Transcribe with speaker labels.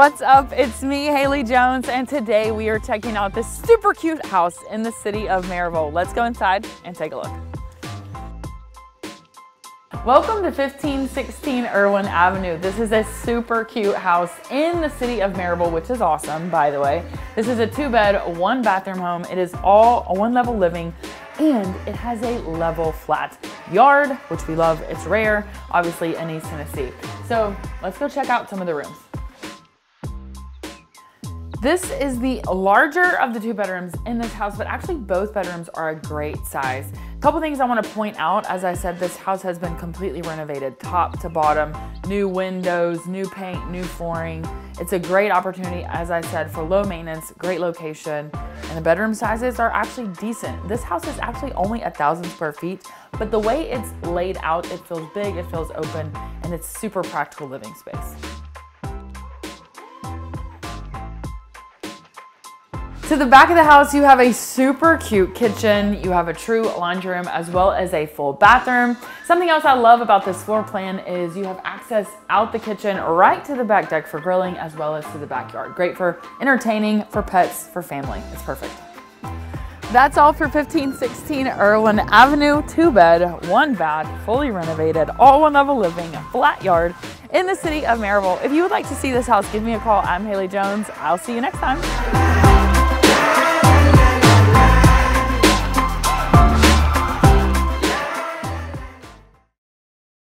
Speaker 1: What's up? It's me, Haley Jones, and today we are checking out this super cute house in the city of Maryville. Let's go inside and take a look. Welcome to 1516 Irwin Avenue. This is a super cute house in the city of Maryville, which is awesome, by the way. This is a 2-bed, 1-bathroom home. It is all a 1-level living, and it has a level flat yard, which we love. It's rare, obviously, in East Tennessee. So let's go check out some of the rooms. This is the larger of the 2 bedrooms in this house, but actually both bedrooms are a great size. A couple things I want to point out. As I said, this house has been completely renovated top to bottom, new windows, new paint, new flooring. It's a great opportunity, as I said, for low maintenance, great location, and the bedroom sizes are actually decent. This house is actually only 1,000 square feet, but the way it's laid out, it feels big, it feels open, and it's super practical living space. To the back of the house, you have a super cute kitchen. You have a true laundry room as well as a full bathroom. Something else I love about this floor plan is you have access out the kitchen right to the back deck for grilling as well as to the backyard. Great for entertaining, for pets, for family. It's perfect. That's all for 1516 Irwin Avenue, 2-bed, 1-bath, fully renovated, all 1-level living, flat yard in the city of Maryville. If you would like to see this house, give me a call. I'm Haley Jones. I'll see you next time.